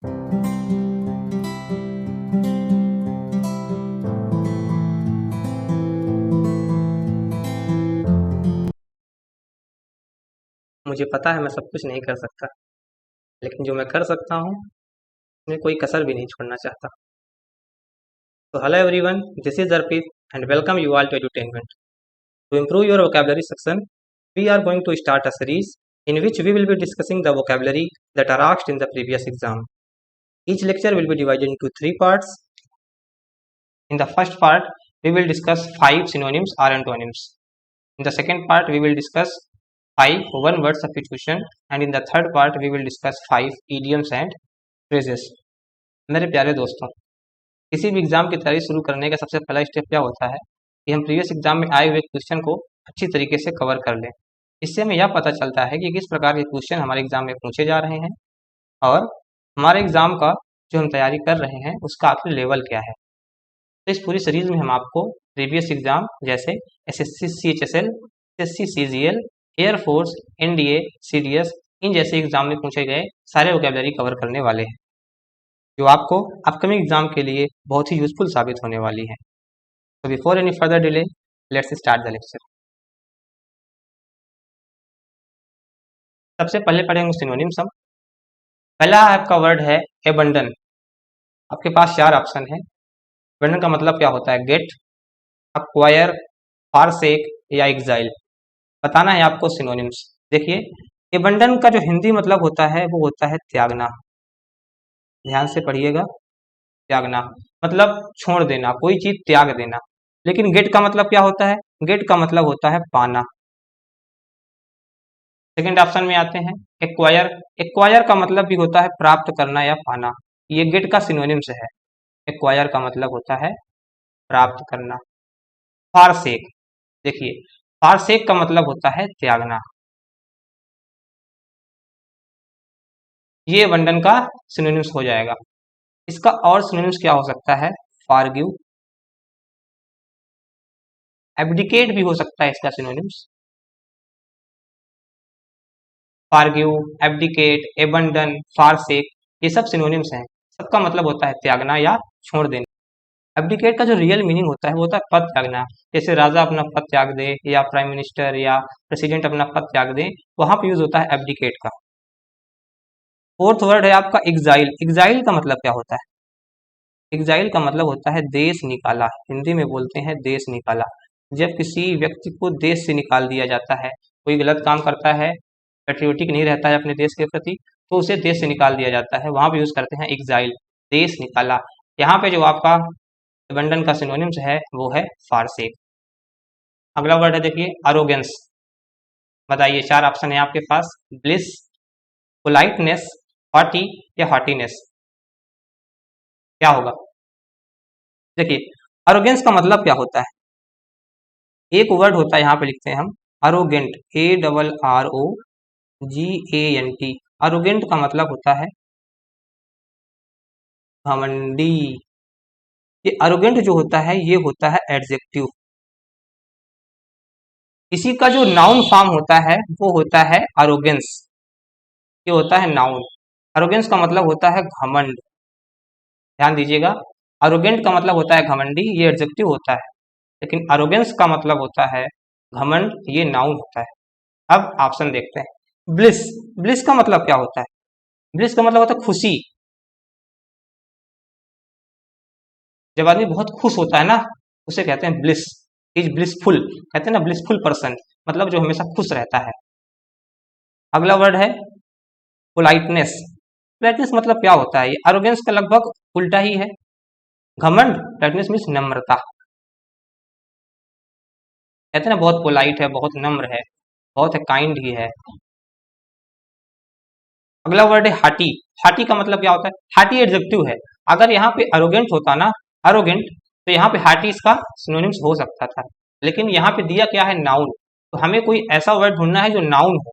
मुझे पता है मैं सब कुछ नहीं कर सकता, लेकिन जो मैं कर सकता हूँ उसमें कोई कसर भी नहीं छोड़ना चाहता। So hello everyone, this is Arpit and welcome you all to Edutainment. To improve your vocabulary section, we are going to start a series in which we will be discussing the vocabulary that are asked in the previous exam. Each lecture will be divided into 3 parts. In the first part, we will discuss 5 synonyms or antonyms. In the second part, we will discuss 5 one-word substitution, and in the third part, we will discuss 5 idioms and phrases. मेरे प्यारे दोस्तों, किसी भी exam की तैयारी शुरू करने का सबसे पहला स्टेप क्या होता है कि हम प्रीवियस एग्जाम में आए हुए क्वेश्चन को अच्छी तरीके से कवर कर लें। इससे हमें यह पता चलता है कि किस प्रकार के क्वेश्चन हमारे एग्जाम में पूछे जा रहे हैं और हमारे एग्जाम का जो हम तैयारी कर रहे हैं उसका आखिर लेवल क्या है। तो इस पूरी सीरीज में हम आपको प्रीवियस एग्जाम जैसे SSC CHSL, SSC CGL, air force, NDA, CDS, इन जैसे एग्जाम में पूछे गए सारे वोकैबुलरी कवर करने वाले हैं, जो आपको अपकमिंग एग्जाम के लिए बहुत ही यूजफुल साबित होने वाली है। तो before any further delay, let's start the lecture. सबसे पहले पढ़ेंगे सिनोनिम्स हम। पहला आपका वर्ड है एबंडन। आपके पास 4 ऑप्शन है। एबंडन का मतलब क्या होता है? गेट, अक्वायर, फारसेक या एग्जाइल। बताना है आपको सिनोनिम्स। देखिए, एबंडन का जो हिंदी मतलब होता है वो होता है त्यागना। ध्यान से पढ़िएगा, त्यागना मतलब छोड़ देना, कोई चीज त्याग देना। लेकिन गेट का मतलब क्या होता है? गेट का मतलब होता है पाना। सेकंड ऑप्शन में आते हैं एक्वायर। एक्वायर का मतलब भी होता है प्राप्त करना या पाना। ये गेट का सिनोनिम्स है। एक्वायर का मतलब होता है प्राप्त करना। फारसेक, देखिए फारसेक का मतलब होता है त्यागना। ये एबंडन का सिनोनिम्स हो जाएगा। इसका और सिनोनिम्स क्या हो सकता है? फारगिव, एब्डिकेट भी हो सकता है इसका सिनोनिम्स। फारगिव, एब्डिकेट, एबंडन, फारसेक, ये सब सिनोनिम्स हैं। सबका मतलब होता है त्यागना या छोड़ देना। एब्डिकेट का जो रियल मीनिंग होता है वो होता है पद त्यागना। जैसे राजा अपना पद त्याग दे या प्राइम मिनिस्टर या प्रेसिडेंट अपना पद त्याग दे, वहां पर यूज होता है एब्डिकेट का। फोर्थ वर्ड है आपका एग्जाइल। एग्जाइल का मतलब क्या होता है? एग्जाइल का मतलब होता है देश निकाला। हिंदी में बोलते हैं देश निकाला। जब किसी व्यक्ति को देश से निकाल दिया जाता है, कोई गलत काम करता है, पेट्रियोटिक नहीं रहता है अपने देश के प्रति, तो उसे देश से निकाल दिया जाता है, वहां पे यूज करते हैं एग्जाइल, देश निकाला। यहाँ पे जो आपका एबंडन का सिनोनिम्स है वो है फारसेक। अगला वर्ड है देखिए अरोगेंस। बताइए, 4 ऑप्शन है आपके पास। ब्लिस, पोलाइटनेस, हॉटी या हॉटीनेस। क्या होगा? देखिए, अरोगेंस का मतलब क्या होता है? एक वर्ड होता है, यहाँ पे लिखते हैं हम अरोगेंट, ARROGANT। अरोगेंट का मतलब होता है घमंडी। ये अरोगेंट जो होता है ये होता है एडजेक्टिव। इसी का जो नाउन फॉर्म होता है वो होता है अरोगेंस। ये होता है नाउन। अरोगेंस का मतलब होता है घमंड। ध्यान दीजिएगा, अरोगेंट का मतलब होता है घमंडी, ये एडजेक्टिव होता है। लेकिन अरोगेंस का मतलब होता है घमंड, ये नाउन होता है। अब ऑप्शन देखते हैं। ब्लिस, ब्लिस का मतलब क्या होता है? ब्लिस का मतलब होता है खुशी। जब आदमी बहुत खुश होता है ना, उसे कहते हैं ब्लिस, इज ब्लिसफुल। कहते हैं ना ब्लिसफुल पर्सन, मतलब जो हमेशा खुश रहता है। अगला वर्ड है पोलाइटनेस। पोलाइटनेस मतलब क्या होता है? ये अरोगेंस का लगभग उल्टा ही है। घमंड, पोलाइटनेस मीन्स नम्रता। कहते हैं ना बहुत पोलाइट है, बहुत नम्र है, बहुत है काइंड ही है। अगला वर्ड है हाटी। हाटी का मतलब क्या होता है? हाटी एडजेक्टिव है। अगर यहाँ पे अरोगेंट होता ना, अरोगेंट, तो यहाँ पे हाटी इसका सिनोनिम्स हो सकता था। लेकिन यहाँ पे दिया क्या है? नाउन। तो हमें कोई ऐसा वर्ड ढूंढना है जो नाउन हो।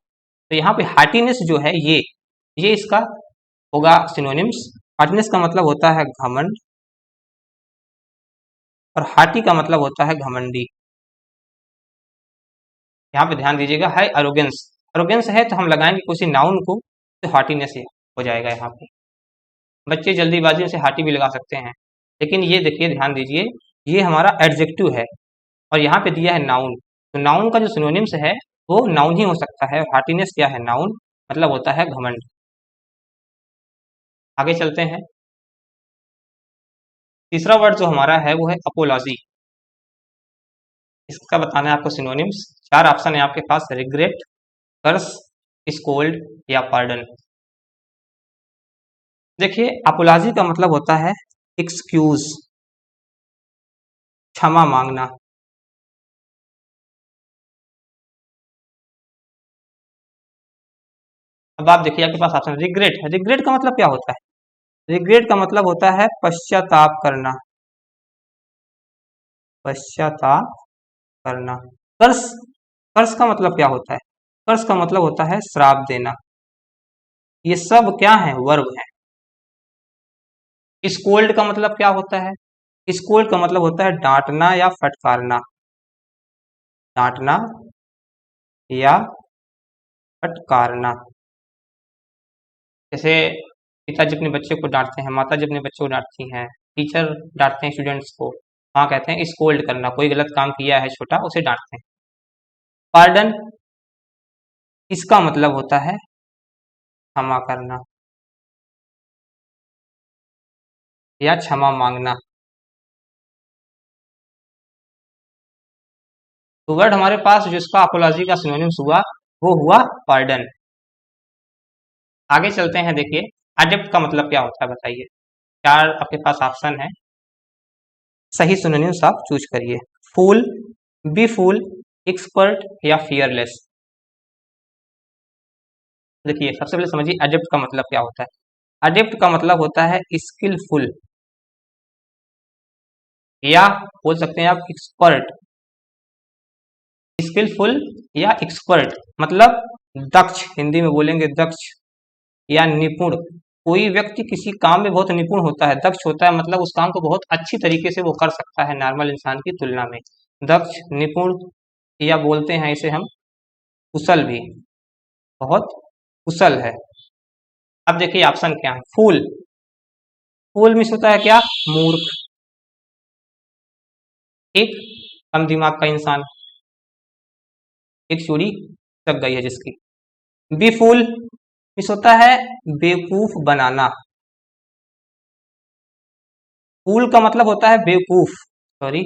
तो यहाँ पे हार्टीनेस जो है ये इसका होगा सिनोनिम्स। हार्टीनेस का मतलब होता है घमंड और हार्टी का मतलब होता है घमंडी। यहाँ पे ध्यान दीजिएगा, है अरोगेंस। अरोगेंस है तो हम लगाएंगे किसी नाउन को, तो हार्टीनेस हो जाएगा यहाँ पे। बच्चे जल्दीबाजी में से हाथी भी लगा सकते हैं। लेकिन ये देखिए, ध्यान दीजिए, ये हमारा एडजेक्टिव है और यहाँ पे दिया है नाउन। तो नाउन का जो सिनोनिम्स है वो नाउन ही हो सकता है। हार्टीनेस क्या है? नाउन, मतलब होता है घमंड। आगे चलते हैं। तीसरा वर्ड जो हमारा है वो है अपोलॉजी। इसका बताना है आपको सिनोनिम्स। 4 ऑप्शन है आपके पास: रिग्रेट, कर्स, स्कोल्ड या पार्डन। देखिए, अपोलॉजी का मतलब होता है एक्सक्यूज, क्षमा मांगना। अब आप देखिए, आपके पास ऑप्शन रिग्रेट है। रिग्रेट का मतलब क्या होता है? रिग्रेट का मतलब होता है पश्चाताप करना, पश्चाताप करना। कर्स, कर्स का मतलब क्या होता है? कर्स का मतलब होता है श्राप देना। ये सब क्या है? वर्ब है। स्कोल्ड का मतलब क्या होता है? स्कोल्ड का मतलब होता है डांटना या फटकारना, डांटना या फटकारना। जैसे पिताजी अपने बच्चे को डांटते हैं, माता जी अपने बच्चे को डांटती हैं, टीचर डांटते हैं स्टूडेंट्स को। वहाँ कहते हैं स्कोल्ड करना, कोई गलत काम किया है छोटा उसे डांटते हैं। पार्डन, इसका मतलब होता है क्षमा करना या क्षमा मांगना। तो वर्ड हमारे पास जिसका अपोलॉजी का सिनोनिम्स हुआ वो हुआ पार्डन। आगे चलते हैं। देखिए, एडप्ट का मतलब क्या होता है बताइए। 4 आपके पास ऑप्शन है, सही सिनोनिम्स आप चूज करिए। फूल, बी फूल, एक्सपर्ट या फियरलेस। देखिए, सबसे पहले समझिए एडप्ट का मतलब क्या होता है। एडप्ट का मतलब होता है स्किलफुल, या बोल सकते हैं आप एक्सपर्ट। स्किलफुल या एक्सपर्ट मतलब दक्ष, हिंदी में बोलेंगे दक्ष या निपुण। कोई व्यक्ति किसी काम में बहुत निपुण होता है, दक्ष होता है, मतलब उस काम को बहुत अच्छी तरीके से वो कर सकता है नॉर्मल इंसान की तुलना में। दक्ष, निपुण, या बोलते हैं इसे हम कुशल भी, बहुत कुशल है। अब देखिए ऑप्शन क्या है। फूल, फूल मीन्स होता है क्या? मूर्ख, एक कम दिमाग का इंसान, एक चूड़ी लग गई है जिसकी। बी फूल मीन्स होता है बेवकूफ बनाना। फूल का मतलब होता है बेवकूफ, सॉरी।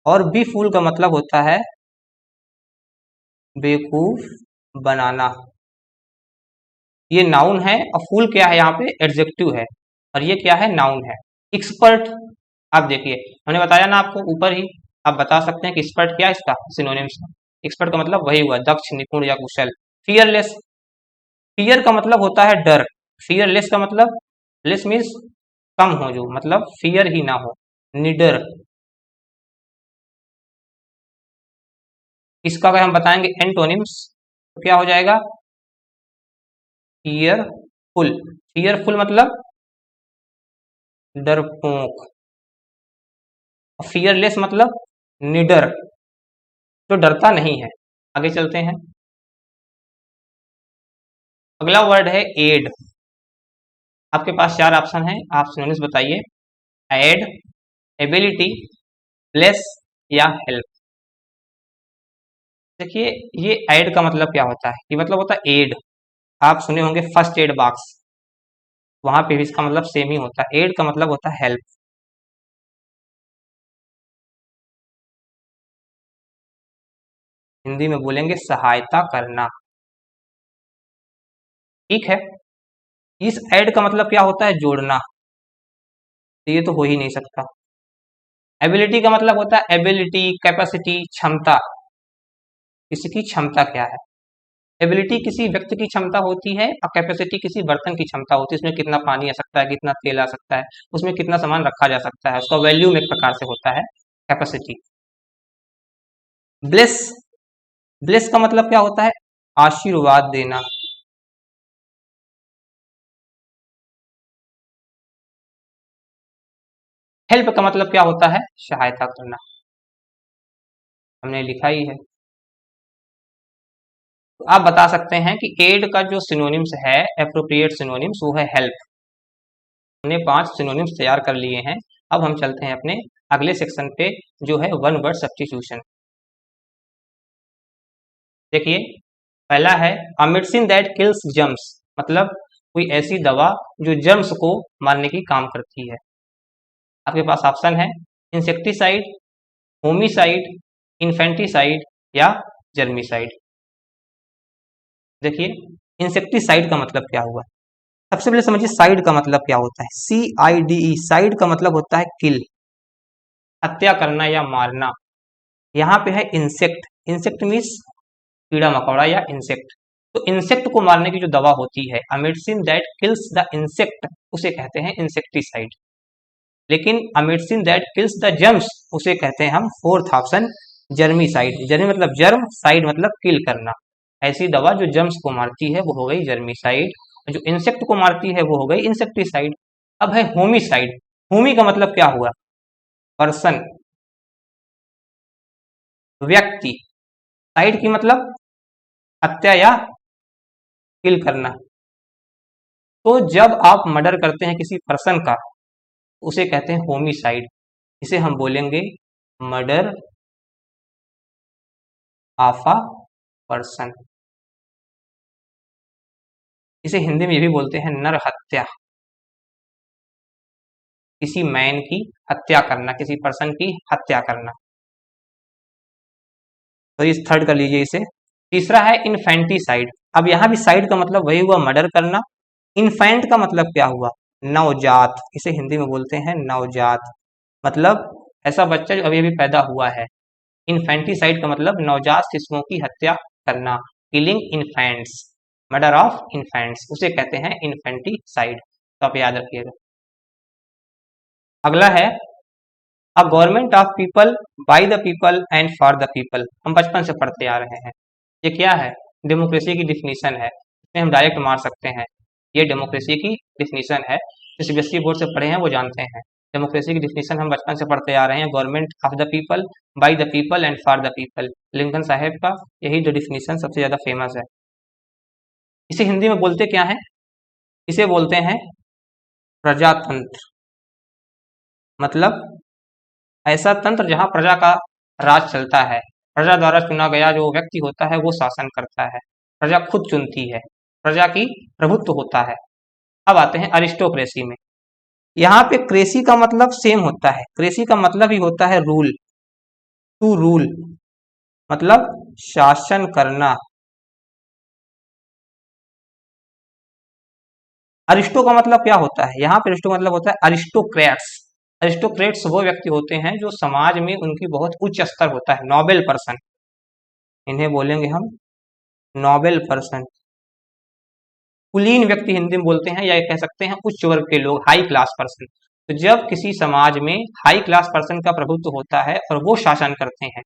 और बी फूल का मतलब होता है बेवकूफ बनाना। ये नाउन है और फूल क्या है? यहाँ पे एडजेक्टिव है और ये क्या है? नाउन है। एक्सपर्ट, आप देखिए, मैंने बताया ना आपको ऊपर ही, आप बता सकते हैं कि एक्सपर्ट क्या है इसका सिनोनिम्स। एक्सपर्ट का मतलब वही हुआ दक्ष, निपुण या कुशल। फियरलेस, फियर का मतलब होता है डर। फियरलेस का मतलब, लेस मीन्स कम हो जो, मतलब फियर ही ना हो, निडर। इसका अगर हम बताएंगे एंटोनिम्स तो क्या हो जाएगा? फियरफुल, फियरफुल मतलब डरपोक, फियरलेस मतलब निडर, जो डरता नहीं है। आगे चलते हैं। अगला वर्ड है एड। आपके पास 4 ऑप्शन है, आप सिनोनिम्स बताइए। एड, एबिलिटी, ब्लेस या हेल्प। देखिए, ये एड का मतलब क्या होता है? ये मतलब होता है एड। आप सुने होंगे फर्स्ट एड बॉक्स, वहां पे भी इसका मतलब सेम ही होता है। एड का मतलब होता है हेल्प। हिंदी में बोलेंगे सहायता करना, ठीक है। इस एड का मतलब क्या होता है? जोड़ना। तो ये तो हो ही नहीं सकता। एबिलिटी का मतलब होता है एबिलिटी, कैपेसिटी, क्षमता। किसी क्षमता क्या है? एबिलिटी किसी व्यक्ति की क्षमता होती है और कैपेसिटी किसी बर्तन की क्षमता होती है। उसमें कितना पानी आ सकता है, कितना तेल आ सकता है, उसमें कितना सामान रखा जा सकता है, उसका वैल्यूम एक प्रकार से होता है कैपेसिटी। ब्लेस, ब्लेस का मतलब क्या होता है? आशीर्वाद देना। हेल्प का मतलब क्या होता है? सहायता करना, हमने लिखा ही है। तो आप बता सकते हैं कि एड का जो सिनोनिम्स है, एप्रोप्रिएट सिनोनिम्स, वो है हेल्प। हमने 5 सिनोनिम्स तैयार कर लिए हैं। अब हम चलते हैं अपने अगले सेक्शन पे, जो है वन वर्ड सब्स्टिट्यूशन। देखिए, पहला है a medicine that kills germs, मतलब कोई ऐसी दवा जो जर्म्स को मारने की काम करती है। आपके पास ऑप्शन है इंसेक्टिसाइड, होमिसाइड, इन्फेंटिसाइड या जर्मिसाइड। देखिए, इंसेक्टिसाइड का मतलब क्या हुआ। सबसे पहले समझिए साइड का मतलब क्या होता है। CIDE, साइड का मतलब होता है किल, हत्या करना या मारना। यहाँ पे है इंसेक्ट, इंसेक्ट मीन्स कीड़ा मकोड़ा या इंसेक्ट। तो इंसेक्ट को मारने की जो दवा होती है, a medicine that kills the insect, उसे कहते हैं इंसेक्टिसाइड। लेकिन a medicine that kills the germs, उसे कहते हैं हम फोर्थ ऑप्शन जर्मीसाइड। जर्मी मतलब जर्म, साइड मतलब किल करना। ऐसी दवा जो जर्म्स को मारती है वो हो गई जर्मीसाइड, जो इंसेक्ट को मारती है वो हो गई इंसेक्टिसाइड। अब है होमिसाइड। होमी का मतलब क्या हुआ, पर्सन, व्यक्ति। साइड की मतलब हत्या या किल करना। तो जब आप मर्डर करते हैं किसी पर्सन का, उसे कहते हैं होमिसाइड। इसे हम बोलेंगे मर्डर ऑफ अ पर्सन। इसे हिंदी में ये भी बोलते हैं नर हत्या, किसी मैन की हत्या करना, किसी पर्सन की हत्या करना। तो इस थर्ड कर लीजिए इसे। तीसरा है इन्फेंटिसाइड। अब यहाँ भी साइड का मतलब वही हुआ मर्डर करना। इन्फेंट का मतलब क्या हुआ, नवजात। इसे हिंदी में बोलते हैं नवजात, मतलब ऐसा बच्चा जो अभी अभी पैदा हुआ है। इन्फेंटिसाइड का मतलब नवजात शिशुओं की हत्या करना, killing infants, murder of infants, उसे कहते हैं इन्फेंटिसाइड। तो आप याद रखिएगा। अगला है a government of people, by the people and for the people. हम बचपन से पढ़ते आ रहे हैं। ये क्या है, डेमोक्रेसी की डिफिनीशन है। इसमें हम डायरेक्ट मार सकते हैं, ये डेमोक्रेसी की डिफिनीशन है। जो सीबीएसई बोर्ड से पढ़े हैं वो जानते हैं। डेमोक्रेसी की डिफिनीशन हम बचपन से पढ़ते आ रहे हैं, government of the people, by the people and for the people. Lincoln साहब का यही जो डिफिनीशन सबसे ज्यादा फेमस है। इसे हिंदी में बोलते क्या है, इसे बोलते हैं प्रजातंत्र। मतलब ऐसा तंत्र जहां प्रजा का राज चलता है, प्रजा द्वारा चुना गया जो व्यक्ति होता है वो शासन करता है, प्रजा खुद चुनती है, प्रजा की प्रभुत्व होता है। अब आते हैं अरिस्टोक्रेसी में। यहाँ पे क्रेसी का मतलब सेम होता है, क्रेसी का मतलब ही होता है रूल, टू रूल, मतलब शासन करना। अरिस्टो का मतलब क्या होता है, यहाँ पे अरिस्टो का मतलब होता है अरिस्टोक्रेट्स। अरिस्टोक्रेट्स वो व्यक्ति होते हैं जो समाज में उनकी बहुत उच्च स्तर होता है, नोबेल पर्सन, इन्हें बोलेंगे हम नोबेल पर्सन। कुलीन व्यक्ति हिंदी में बोलते हैं, या कह सकते हैं उच्च वर्ग के लोग, हाई क्लास पर्सन। तो जब किसी समाज में हाई क्लास पर्सन का प्रभुत्व होता है और वो शासन करते हैं,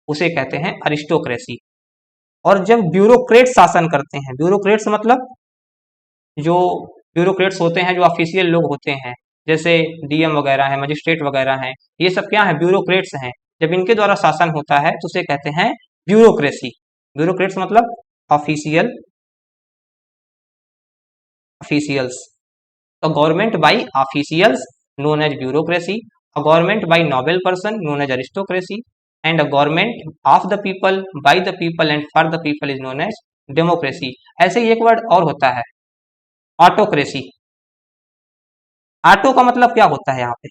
उसे कहते हैं अरिस्टोक्रेसी। और जब ब्यूरोक्रेट शासन करते हैं, ब्यूरोक्रेट्स मतलब जो ब्यूरोक्रेट्स होते हैं, जो ऑफिशियल लोग होते हैं, जैसे डीएम वगैरह है, मजिस्ट्रेट वगैरह हैं, ये सब क्या है, ब्यूरोक्रेट्स हैं। जब इनके द्वारा शासन होता है तो उसे कहते हैं ब्यूरोक्रेसी। ब्यूरोक्रेट्स मतलब official, officials. A government by officials known as bureaucracy, a government by noble person known as aristocracy, and a government of the people, by the people and for the people is known as democracy। ऐसे ही एक word और होता है, autocracy. Auto का मतलब क्या होता है यहाँ पे,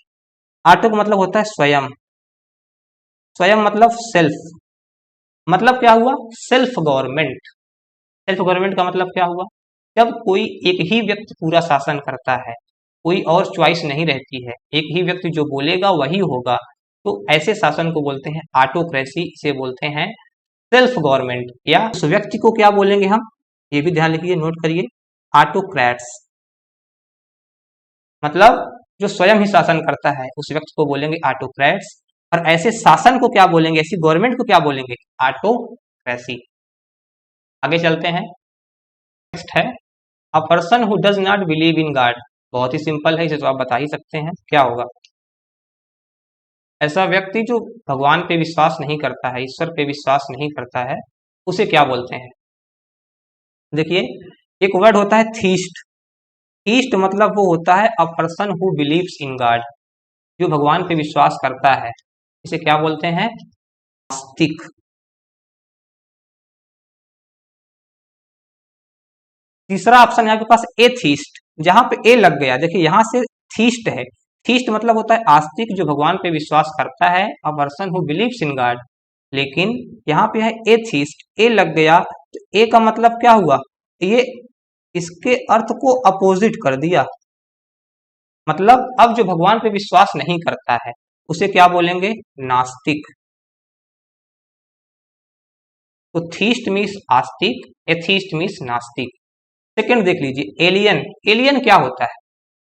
ऑटो का मतलब होता है स्वयं, स्वयं मतलब सेल्फ, मतलब क्या हुआ, सेल्फ गवर्नमेंट। सेल्फ गवर्नमेंट का मतलब क्या हुआ, जब कोई एक ही व्यक्ति पूरा शासन करता है, कोई और चॉइस नहीं रहती है, एक ही व्यक्ति जो बोलेगा वही होगा, तो ऐसे शासन को बोलते हैं ऑटोक्रेसी। इसे बोलते हैं सेल्फ गवर्नमेंट। या उस व्यक्ति को क्या बोलेंगे हम, ये भी ध्यान लिखिए, नोट करिए, ऑटोक्रेट्स, मतलब जो स्वयं ही शासन करता है उस व्यक्ति को बोलेंगे ऑटोक्रेट्स। और ऐसे शासन को क्या बोलेंगे, ऐसी गवर्नमेंट को क्या बोलेंगे, ऑटोक्रेसी। आगे चलते हैं। नेक्स्ट है a person who does not believe in God. बहुत ही सिंपल है, इसे तो आप बता ही सकते हैं क्या होगा। ऐसा व्यक्ति जो भगवान पे विश्वास नहीं करता है, ईश्वर पे विश्वास नहीं करता है, उसे क्या बोलते हैं, देखिए, एक वर्ड होता है थीस्ट। थीस्ट मतलब वो होता है a person who believes in God, जो भगवान पे विश्वास करता है, इसे क्या बोलते हैं? आस्तिक। तीसरा ऑप्शन है आपके पास एथीस्ट, जहां पे ए लग गया, देखिए यहां से थीस्ट है। थीस्ट मतलब होता है आस्तिक, जो भगवान पे विश्वास करता है, a person who believes in God. लेकिन यहाँ पे है एथीस्ट, ए लग गया, तो ए का मतलब क्या हुआ? ये इसके अर्थ को अपोजिट कर दिया। मतलब अब जो भगवान पे विश्वास नहीं करता है उसे क्या बोलेंगे? नास्तिक। तो थीस्ट मीन्स आस्तिक, एथीस्ट मीन्स नास्तिक। सेकंड देख लीजिए, एलियन। एलियन क्या होता है?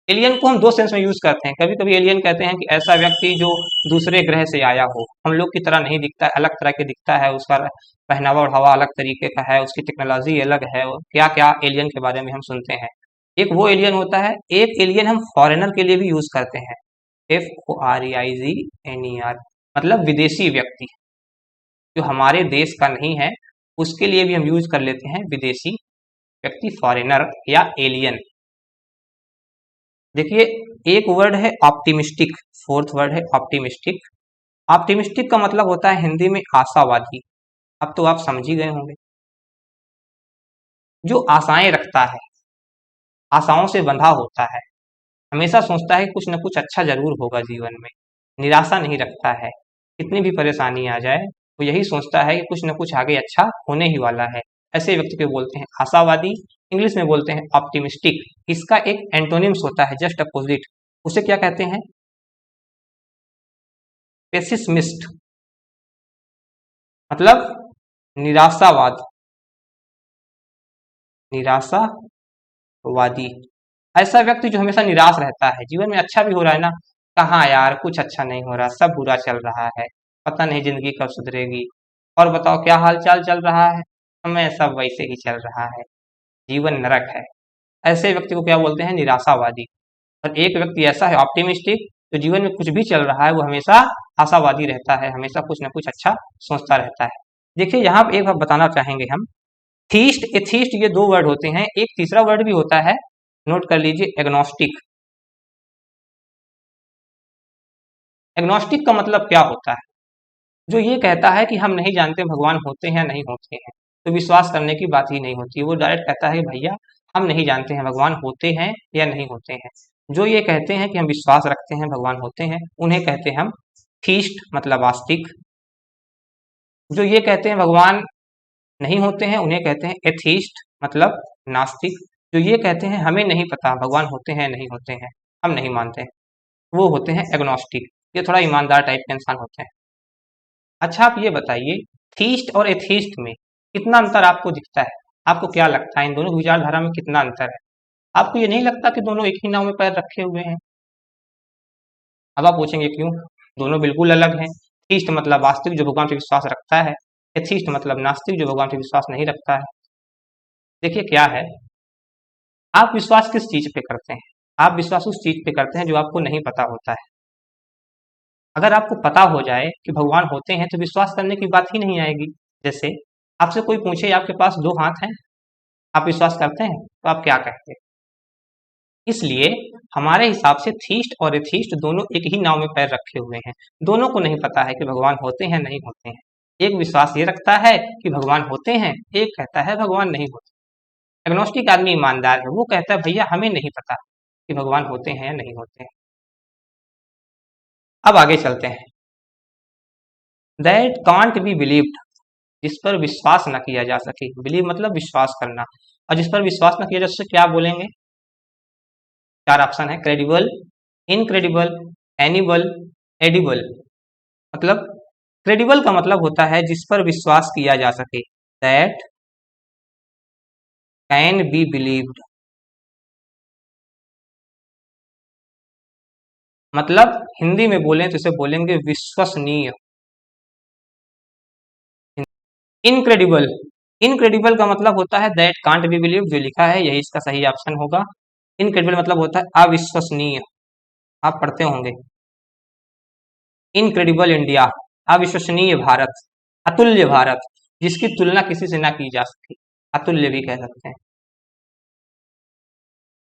एलियन को हम दो सेंस में यूज करते हैं। कभी कभी एलियन कहते हैं कि ऐसा व्यक्ति जो दूसरे ग्रह से आया हो, हम लोग की तरह नहीं दिखता है, अलग तरह के दिखता है, उसका पहनावा ओढ़ावा अलग तरीके का है, उसकी टेक्नोलॉजी अलग है, क्या क्या एलियन के बारे में हम सुनते हैं। एक वो एलियन होता है, एक एलियन हम फॉरेनर के लिए भी यूज करते हैं, FOREIGNER, मतलब विदेशी व्यक्ति जो हमारे देश का नहीं है, उसके लिए भी हम यूज कर लेते हैं विदेशी व्यक्ति, फॉरेनर या एलियन। देखिए, एक वर्ड है ऑप्टिमिस्टिक, फोर्थ वर्ड है ऑप्टिमिस्टिक। ऑप्टिमिस्टिक का मतलब होता है हिंदी में आशावादी। अब तो आप समझ ही गए होंगे, जो आशाएं रखता है, आशाओं से बंधा होता है, हमेशा सोचता है कि कुछ न कुछ अच्छा जरूर होगा जीवन में, निराशा नहीं रखता है, कितनी भी परेशानी आ जाए वो यही सोचता है कि कुछ न कुछ आगे अच्छा होने ही वाला है। ऐसे व्यक्ति को बोलते हैं आशावादी, इंग्लिश में बोलते हैं ऑप्टिमिस्टिक। इसका एक एंटोनिम्स होता है जस्ट अपोजिट, उसे क्या कहते हैं? पेसिमिस्ट, मतलब निराशावाद, निराशावादी। ऐसा व्यक्ति जो हमेशा निराश रहता है, जीवन में अच्छा भी हो रहा है ना, कहाँ यार कुछ अच्छा नहीं हो रहा, सब बुरा चल रहा है, पता नहीं जिंदगी कब सुधरेगी, और बताओ क्या हाल चाल चल रहा है, हमें सब वैसे ही चल रहा है, जीवन नरक है। ऐसे व्यक्ति को क्या बोलते हैं? निराशावादी। और एक व्यक्ति ऐसा है ऑप्टिमिस्टिक, जो जीवन में कुछ भी चल रहा है वो हमेशा आशावादी रहता है, हमेशा कुछ ना कुछ अच्छा सोचता रहता है। देखिए, यहाँ पे एक बात बताना चाहेंगे हम, थीस्ट एथीस्ट ये दो वर्ड होते हैं, एक तीसरा वर्ड भी होता है, नोट कर लीजिए, एग्नोस्टिक। एग्नोस्टिक का मतलब क्या होता है? जो ये कहता है कि हम नहीं जानते भगवान होते हैं या नहीं होते हैं, तो विश्वास करने की बात ही नहीं होती, वो डायरेक्ट कहता है भैया हम नहीं जानते हैं भगवान होते हैं या नहीं होते हैं। जो ये कहते हैं कि हम विश्वास रखते हैं भगवान होते हैं, उन्हें कहते हैं हम थीस्ट, मतलब आस्तिक। जो ये कहते हैं भगवान नहीं होते हैं उन्हें कहते हैं एथीस्ट, मतलब नास्तिक। जो ये कहते हैं हमें नहीं पता भगवान होते हैं नहीं होते हैं, हम नहीं मानते हैं, वो होते हैं एग्नोस्टिक। ये थोड़ा ईमानदार टाइप के इंसान होते हैं। अच्छा, आप ये बताइए, थीस्ट और एथीस्ट में कितना अंतर आपको दिखता है? आपको क्या लगता है इन दोनों विचारधारा में कितना अंतर है? आपको ये नहीं लगता कि दोनों एक ही नाव में पैर रखे हुए हैं? अब आप पूछेंगे क्यों? दोनों बिल्कुल अलग हैं। थीस्ट मतलब वास्तविक, जो भगवान पे विश्वास रखता है, एथीस्ट मतलब नास्तिक, जो भगवान पे विश्वास नहीं रखता है। देखिए क्या है, आप विश्वास किस चीज पे करते हैं? आप विश्वास उस चीज पे करते हैं जो आपको नहीं पता होता है। अगर आपको पता हो जाए कि भगवान होते हैं तो विश्वास करने की बात ही नहीं आएगी। जैसे आपसे कोई पूछे आपके पास दो हाथ हैं, आप विश्वास करते हैं? तो आप क्या कहते हैं? इसलिए हमारे हिसाब से थीस्ट और एथीस्ट दोनों एक ही नाव में पैर रखे हुए हैं। दोनों को नहीं पता है कि भगवान होते हैं नहीं होते हैं। एक विश्वास ये रखता है कि भगवान होते हैं, एक कहता है भगवान नहीं होते। एग्नोस्टिक आदमी ईमानदार है, वो कहता है भैया हमें नहीं पता कि भगवान होते हैं या नहीं होते हैं। अब आगे चलते हैं। दैट कांट बी बिलीव्ड, जिस पर विश्वास न किया जा सके, बिलीव मतलब विश्वास करना, और जिस पर विश्वास न किया जा सके क्या बोलेंगे? चार ऑप्शन है, क्रेडिबल, इनक्रेडिबल, एनिबल, एडिबल। मतलब क्रेडिबल का मतलब होता है जिस पर विश्वास किया जा सके, दैट कैन बी बिलीव्ड, मतलब हिंदी में बोलें तो इसे बोलेंगे विश्वसनीय। इनक्रेडिबल, इनक्रेडिबल का मतलब होता है दैट कांट बी बिलीव, जो लिखा है यही इसका सही ऑप्शन होगा। इनक्रेडिबल मतलब होता है अविश्वसनीय, आप पढ़ते होंगे, इनक्रेडिबल इंडिया, अविश्वसनीय भारत, अतुल्य भारत, जिसकी तुलना किसी से ना की जा सके। अतुल्य भी कह सकते हैं।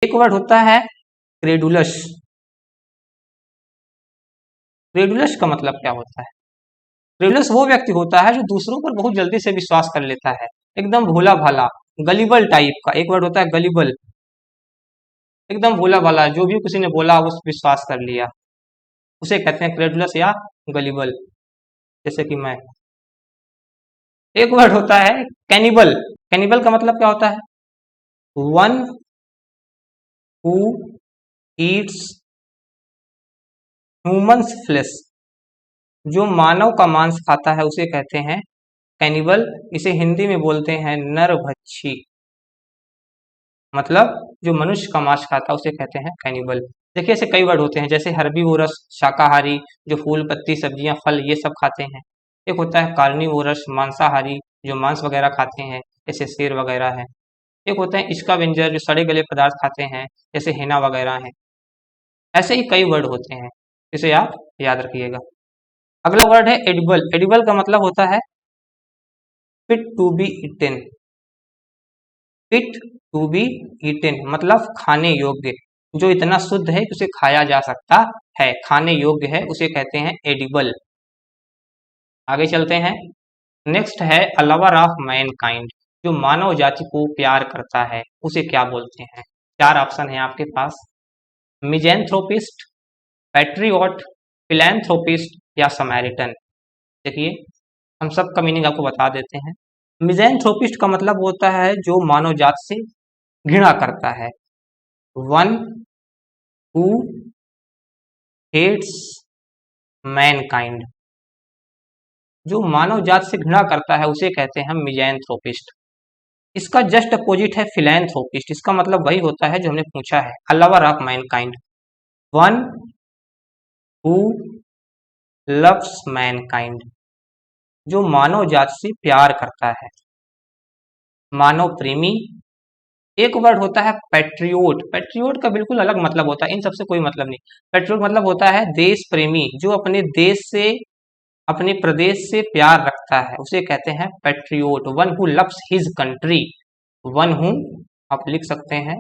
एक वर्ड होता है क्रेडुलस। क्रेडुलस का मतलब क्या होता है? क्रेडुलस वो व्यक्ति होता है जो दूसरों पर बहुत जल्दी से विश्वास कर लेता है, एकदम भोला भाला, गलिबल टाइप का। एक वर्ड होता है गलिबल, एकदम भोला भाला, जो भी किसी ने बोला उस विश्वास कर लिया, उसे कहते हैं क्रेडुलस या गलिबल, जैसे कि मैं। एक वर्ड होता है कैनिबल। कैनिबल का मतलब क्या होता है? One who eats humans flesh, जो मानव का मांस खाता है उसे कहते हैं कैनिबल। इसे हिंदी में बोलते हैं नरभक्षी, मतलब जो मनुष्य का मांस खाता है उसे कहते हैं कैनिबल। देखिए ऐसे कई वर्ड होते हैं, जैसे हर्बीवोरस शाकाहारी, जो फूल पत्ती सब्जियां फल ये सब खाते हैं। एक होता है कार्निवोरस मांसाहारी, जो मांस वगैरह खाते हैं, जैसे शेर वगैरह है। एक होता है स्कावेंजर, जो सड़े गले पदार्थ खाते हैं, जैसे हिना वगैरह है। ऐसे ही कई वर्ड होते हैं, इसे आप याद रखिएगा। अगला वर्ड है एडिबल। एडिबल का मतलब होता है fit to be eaten. Fit to be eaten मतलब खाने योग्य, जो इतना शुद्ध है कि उसे खाया जा सकता है, खाने योग्य है, उसे कहते हैं एडिबल। आगे चलते हैं। नेक्स्ट है अ लवर ऑफ मैनकाइंड, जो मानव जाति को प्यार करता है उसे क्या बोलते हैं? चार ऑप्शन है आपके पास, मिजेंथ्रोपिस्ट, पैट्रियट, फिलैंथ्रोपिस्ट या समैरिटन। देखिए हम सब का मीनिंग आपको बता देते हैं। मिजेंथ्रोपिस्ट का मतलब होता है जो मानव जात से घृणा करता है। वन हु हेट्स मैनकाइंड, जो मानव जात से घृणा करता है उसे कहते हैं मिजेंथ्रोपिस्ट। इसका जस्ट अपोजिट है फिलैंथ्रोपिस्ट। इसका मतलब वही होता है जो हमने पूछा है, a lover of Mankind, one who loves Mankind, जो मानव जात से प्यार करता है, मानव प्रेमी। एक वर्ड होता है पैट्रियोट। पैट्रियोट का बिल्कुल अलग मतलब होता है, इन सबसे कोई मतलब नहीं। पैट्रियोट मतलब होता है देश प्रेमी, जो अपने देश से अपने प्रदेश से प्यार रखता है उसे कहते हैं patriot. One who loves his country, one who आप लिख सकते हैं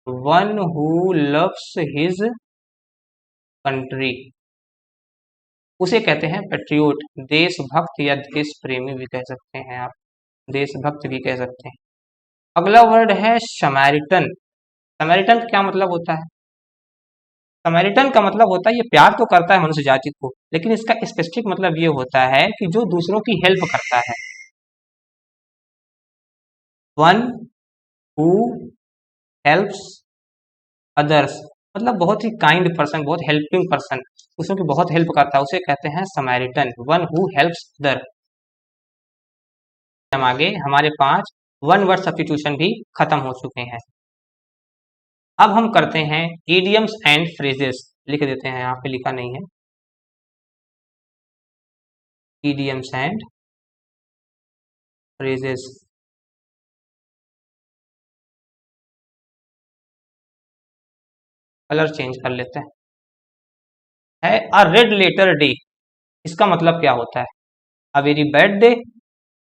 one who loves his country, उसे कहते हैं पैट्रियोट। देशभक्त या देश प्रेमी भी कह सकते हैं आप, देशभक्त भी कह सकते हैं। अगला वर्ड है समैरिटन। समैरिटन का क्या मतलब होता है? समैरिटन का मतलब होता है ये प्यार तो करता है मनुष्य जाति को, लेकिन इसका स्पेसिफिक मतलब ये होता है कि जो दूसरों की हेल्प करता है। वन हु हेल्प्स अदर्स, मतलब बहुत ही काइंड पर्सन, बहुत हेल्पिंग पर्सन, दूसरों की बहुत हेल्प करता है उसे कहते हैं Samaritan. One who helps other. हम आगे, हमारे 5 वन वर्ड सब्स्टिट्यूशन भी खत्म हो चुके हैं। अब हम करते हैं इडियम्स एंड फ्रेजेस। लिख देते हैं, यहाँ पे लिखा नहीं है, idioms and phrases. Colour change कर लेते हैं। है अ रेड लेटर डे, इसका मतलब क्या होता है? A very bad day,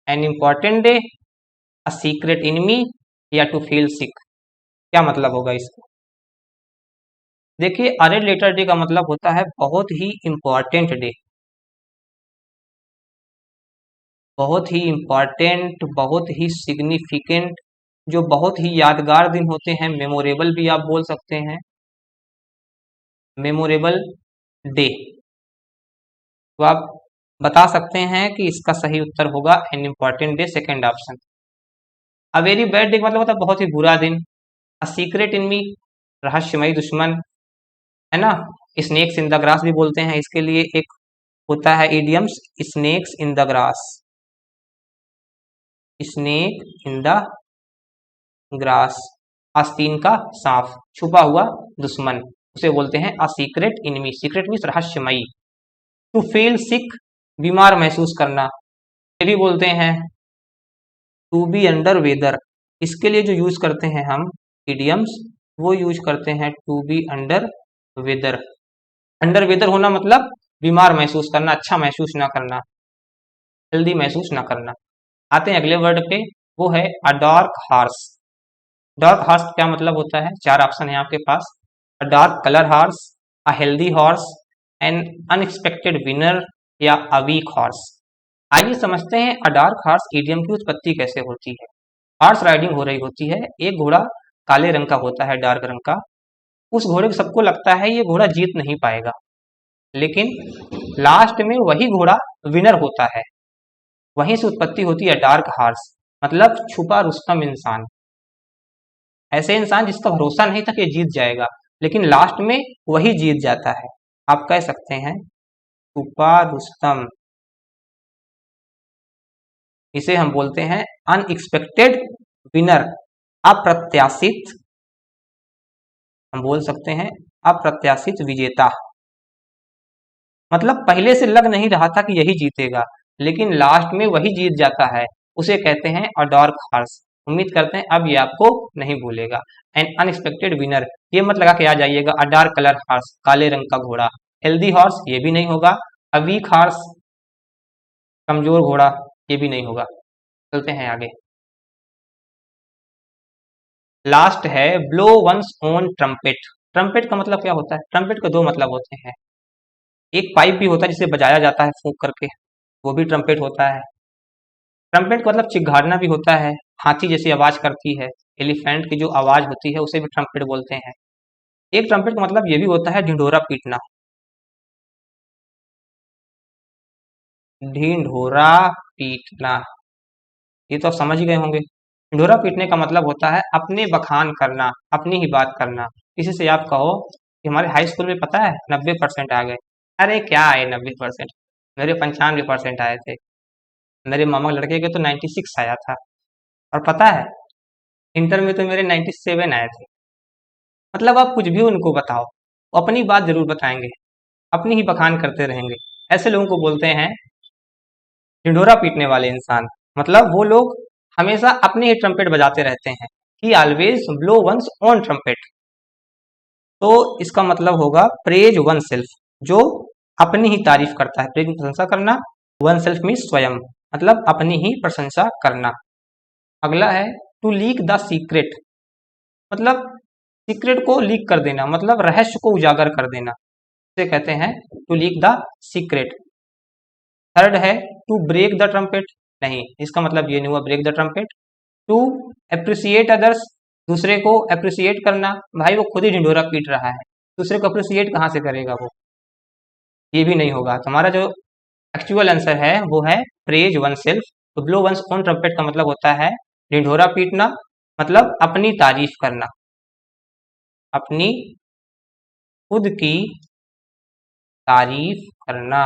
an important day, a secret enemy या टू फील सिक। क्या मतलब होगा इसका? देखिए अ रेड लेटर डे का मतलब होता है बहुत ही इंपॉर्टेंट डे, बहुत ही इंपॉर्टेंट, बहुत ही सिग्निफिकेंट, जो बहुत ही यादगार दिन होते हैं, मेमोरेबल भी आप बोल सकते हैं, मेमोरेबल डे। तो आप बता सकते हैं कि इसका सही उत्तर होगा an important day, second option. A very bad day का मतलब होता है बहुत ही बुरा दिन। अ सीक्रेट इनमी, रहस्यमयी दुश्मन, है ना। स्नेक्स इन द ग्रास भी बोलते हैं इसके लिए, एक होता है idioms snakes in the grass, snake in the grass, आस्तीन का सांप, छुपा हुआ दुश्मन, उसे बोलते हैं a secret enemy. Secret means रहस्यमयी। टू फील सिक, बीमार महसूस करना, ये भी बोलते हैं टू बी अंडर वेदर। इसके लिए जो यूज करते हैं हम इडियम्स, वो यूज करते हैं to be under weather. Under weather होना मतलब बीमार महसूस करना, अच्छा महसूस ना करना, हेल्दी महसूस ना करना। आते हैं अगले वर्ड पे, वो है a dark horse. Dark horse क्या मतलब होता है? 4 ऑप्शन है आपके पास। A dark colour horse, a healthy horse, an unexpected winner, या अ वीक हॉर्स। आइए समझते हैं अ डार्क हॉर्स इडियम की उत्पत्ति कैसे होती है। हॉर्स राइडिंग हो रही होती है, एक घोड़ा काले रंग का होता है, डार्क रंग का। उस घोड़े को सबको लगता है ये घोड़ा जीत नहीं पाएगा, लेकिन लास्ट में वही घोड़ा विनर होता है। वहीं से उत्पत्ति होती है डार्क हॉर्स, मतलब छुपा रुस्तम इंसान। ऐसे इंसान जिसका भरोसा नहीं था कि जीत जाएगा, लेकिन लास्ट में वही जीत जाता है। आप कह सकते हैं छुपा रुस्तम। इसे हम बोलते हैं अनएक्सपेक्टेड विनर, अप्रत्याशित। हम बोल सकते हैं अप्रत्याशित विजेता। मतलब पहले से लग नहीं रहा था कि यही जीतेगा, लेकिन लास्ट में वही जीत जाता है। उसे कहते हैं अ डार्क हॉर्स। उम्मीद करते हैं अब ये आपको नहीं भूलेगा। एन अनएक्सपेक्टेड विनर, ये मत लगा के आ जाइएगा। अ डार्क कलर हॉर्स, काले रंग का घोड़ा। हेल्दी हॉर्स, ये भी नहीं होगा। अ वीक हॉर्स, कमजोर घोड़ा, ये भी नहीं होगा। चलते हैं आगे। लास्ट है blow one's own trumpet. Trumpet का मतलब क्या होता है? ट्रम्पेट के दो मतलब होते हैं। एक पाइप भी होता है जिसे बजाया जाता है फूंक करके, वो भी ट्रम्पेट होता है। ट्रम्पेट का मतलब चिघाड़ना भी होता है, हाथी जैसी आवाज करती है। एलिफेंट की जो आवाज होती है उसे भी ट्रम्पेट बोलते हैं। एक ट्रम्पेट का मतलब ये भी होता है ढिंढोरा पीटना। ढिंढोरा पीटना, ये तो आप समझ ही गए होंगे। ढिंढोरा पीटने का मतलब होता है अपने बखान करना, अपनी ही बात करना। किसी से आप कहो कि हमारे हाई स्कूल में पता है 90% आ गए। अरे क्या आए 90%, मेरे 95% आए थे। मेरे मामा लड़के के तो 96 आया था। और पता है इंटर में तो मेरे 97 आए थे। मतलब आप कुछ भी उनको बताओ, वो अपनी बात जरूर बताएंगे, अपनी ही बखान करते रहेंगे। ऐसे लोगों को बोलते हैं ढिंढोरा पीटने वाले इंसान। मतलब वो लोग हमेशा अपनी ही ट्रम्पेट बजाते रहते हैं। ही always blow one's own trumpet. तो इसका मतलब होगा प्रेज वन सेल्फ, जो अपनी ही तारीफ करता है। प्रेज प्रशंसा करना, वन सेल्फ मीन स्वयं, मतलब अपनी ही प्रशंसा करना। अगला है टू लीक द सीक्रेट, मतलब सीक्रेट को लीक कर देना, मतलब रहस्य को उजागर कर देना, इसे कहते हैं to leak the secret. Third है टू ब्रेक द ट्रम्पेट, नहीं इसका मतलब ये नहीं हुआ break the trumpet. To appreciate others, दूसरे को अप्रिसिएट करना। भाई वो खुद ही ढिंढोरा पीट रहा है, दूसरे को अप्रिसिएट कहाँ से करेगा वो, ये भी नहीं होगा। तुम्हारा जो एक्चुअल आंसर है वो है प्रेज वन सेल्फ। तो ब्लो वंस ओन ट्रम्पेट का मतलब होता है ढिंढोरा पीटना, मतलब अपनी तारीफ करना, अपनी खुद की तारीफ करना।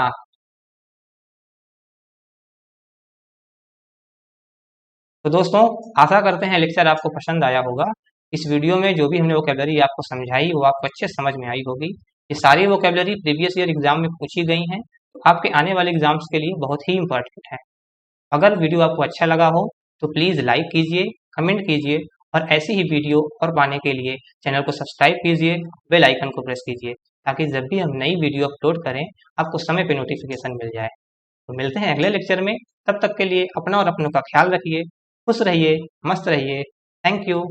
तो दोस्तों आशा करते हैं लेक्चर आपको पसंद आया होगा। इस वीडियो में जो भी हमने वोकेबलरी आपको समझाई वो आपको अच्छे समझ में आई होगी। ये सारी वोकेबलरी प्रीवियस ईयर एग्जाम में पूछी गई हैं, तो आपके आने वाले एग्जाम्स के लिए बहुत ही इंपॉर्टेंट है। अगर वीडियो आपको अच्छा लगा हो तो प्लीज़ लाइक कीजिए, कमेंट कीजिए, और ऐसी ही वीडियो और पाने के लिए चैनल को सब्सक्राइब कीजिए, बेल आइकन को प्रेस कीजिए, ताकि जब भी हम नई वीडियो अपलोड करें आपको समय पे नोटिफिकेशन मिल जाए। तो मिलते हैं अगले लेक्चर में। तब तक के लिए अपना और अपनों का ख्याल रखिए, खुश रहिए, मस्त रहिए। Thank you.